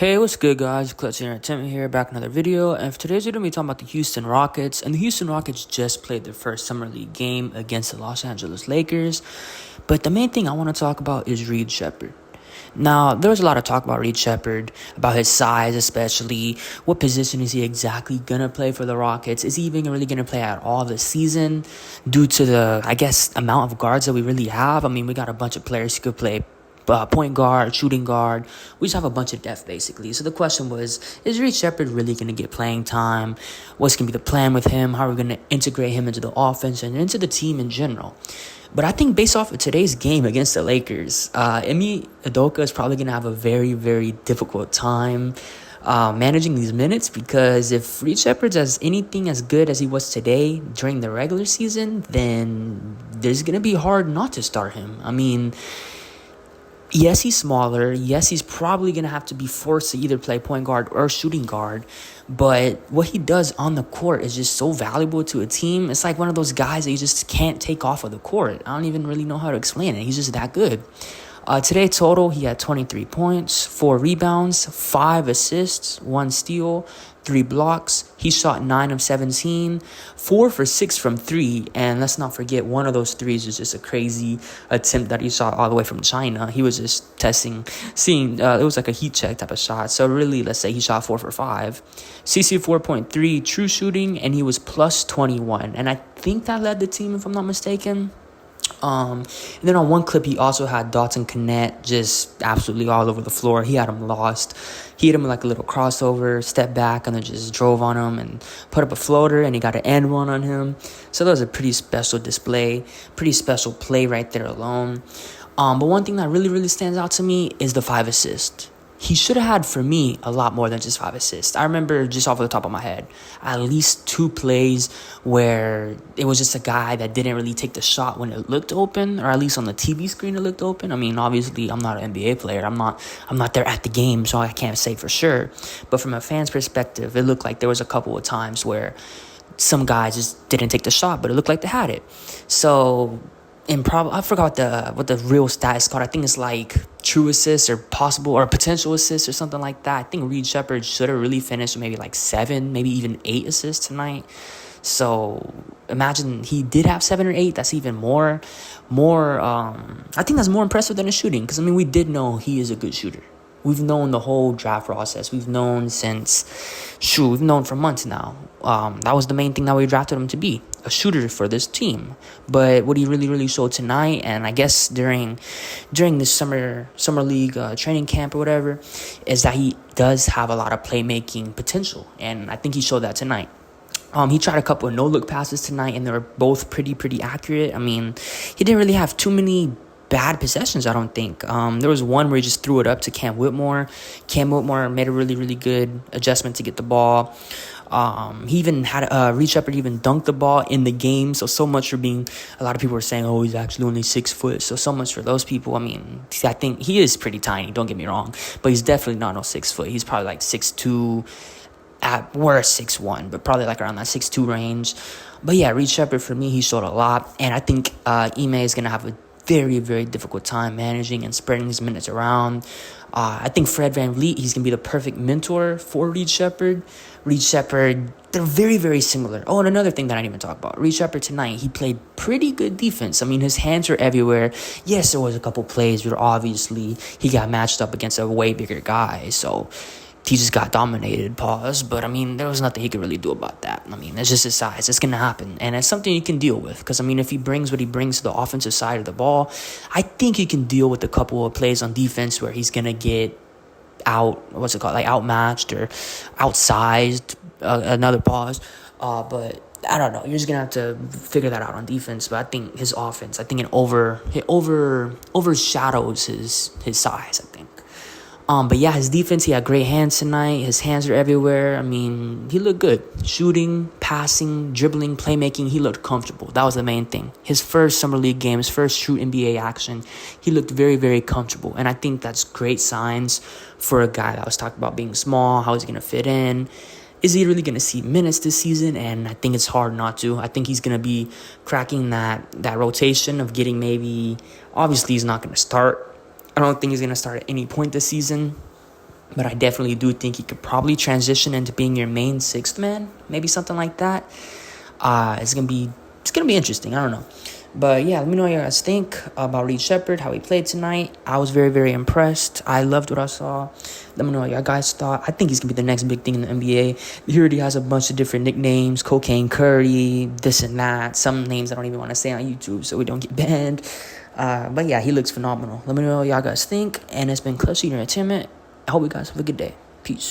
Hey, what's good, guys? Clutch Entertainment here, back with another video. And for today's video, we're talking about the Houston Rockets. And the Houston Rockets just played their first Summer League game against the Los Angeles Lakers. But the main thing I want to talk about is Sheppard. Now, there was a lot of talk about Sheppard, about his size especially. What position is he exactly going to play for the Rockets? Is he even really going to play at all this season due to the, amount of guards that we really have? I mean, we got a bunch of players who could play point guard, shooting guard. We just have a bunch of depth, basically. So the question was, is Sheppard really going to get playing time? What's going to be the plan with him? How are we going to integrate him into the offense and into the team in general? But I think based off of today's game against the Lakers, Emi Udoka is probably going to have a very, very difficult time managing these minutes, because if Sheppard's as anything as good as he was today during the regular season, then it's going to be hard not to start him. I mean, yes, he's smaller. Yes, he's probably going to have to be forced to either play point guard or shooting guard. But what he does on the court is just so valuable to a team. It's like one of those guys that you just can't take off of the court. I don't even really know how to explain it. He's just that good. Today, total, he had 23 points, 4 rebounds, 5 assists, 1 steal, 3 blocks. He shot 9 of 17, 4 for 6 from 3. And let's not forget, one of those threes was just a crazy attempt that he shot all the way from China. He was just seeing, it was like a heat check type of shot. So really, let's say he shot 4 for 5. CC 4.3 true shooting, and he was plus 21. And I think that led the team, if I'm not mistaken. And then on one clip, he also had Dalton Connect just absolutely all over the floor. He had him lost. He hit him with like a little crossover, step back, and then just drove on him and put up a floater, and he got an end one on him. So that was a pretty special display, pretty special play right there alone. But one thing that really, really stands out to me is the 5 assists. He should have had, for me, a lot more than just 5 assists. I remember, just off the top of my head, at least 2 plays where it was just a guy that didn't really take the shot when it looked open, or at least on the TV screen it looked open. I mean, obviously, I'm not an NBA player. I'm not there at the game, so I can't say for sure. But from a fan's perspective, it looked like there was a couple of times where some guys just didn't take the shot, but it looked like they had it. So I forgot what the real stat is called. I think it's like true assists or possible or potential assists or something like that. I think Sheppard should have really finished with maybe like 7, maybe even 8 assists tonight. So imagine he did have 7 or 8. That's even more. I think that's more impressive than his shooting, because I mean, we did know he is a good shooter. We've known the whole draft process. We've known for months now. That was the main thing that we drafted him to be, a shooter for this team. But what he really, really showed tonight, and I guess during this summer league training camp or whatever, is that he does have a lot of playmaking potential, and I think he showed that tonight. He tried a couple of no-look passes tonight, and they were both pretty accurate. I mean, he didn't really have too many bad possessions, I don't think. There was one where he just threw it up to Cam Whitmore. Cam Whitmore made a really, really good adjustment to get the ball. He even had Sheppard even dunked the ball in the game. So much for being, a lot of people were saying, oh, he's actually only 6 foot. So much for those people. I mean, I think he is pretty tiny, don't get me wrong, but he's definitely not no 6 foot. He's probably like 6'2", at worst 6'1", but probably like around that 6'2" range. But yeah, Sheppard, for me, he showed a lot, and I think Ime is going to have a very, very difficult time managing and spreading his minutes around. I think Fred VanVleet, he's going to be the perfect mentor for Sheppard. Sheppard, they're very, very similar. Oh, and another thing that I didn't even talk about. Sheppard tonight, he played pretty good defense. I mean, his hands were everywhere. Yes, there was a couple plays where obviously he got matched up against a way bigger guy, so he just got dominated, but I mean, there was nothing he could really do about that. I mean, it's just his size. It's going to happen, and it's something you can deal with, because I mean, if he brings what he brings to the offensive side of the ball, I think he can deal with a couple of plays on defense where he's going to get outmatched or outsized, another pause, but I don't know. You're just going to have to figure that out on defense. But I think his offense, it overshadows his size, I think. But yeah, his defense, he had great hands tonight. His hands are everywhere. I mean, he looked good. Shooting, passing, dribbling, playmaking, he looked comfortable. That was the main thing. His first summer league game, his first true NBA action, he looked very, very comfortable. And I think that's great signs for a guy that was talking about being small, how he's going to fit in. Is he really going to see minutes this season? And I think it's hard not to. I think he's going to be cracking that rotation of getting maybe, obviously he's not going to start. I don't think he's going to start at any point this season. but I definitely do think he could probably transition into being your main sixth man, maybe something like that. It's gonna be interesting. I don't know. But yeah, let me know what you guys think about Reed Sheppard, how he played tonight. I was very, very impressed. I loved what I saw. Let me know what you guys thought. I think he's going to be the next big thing in the NBA. He already has a bunch of different nicknames, Cocaine Curry, this and that. Some names I don't even want to say on YouTube so we don't get banned. But yeah, he looks phenomenal. Let me know what y'all guys think. And it's been Clutch Entertainment. I hope you guys have a good day. Peace.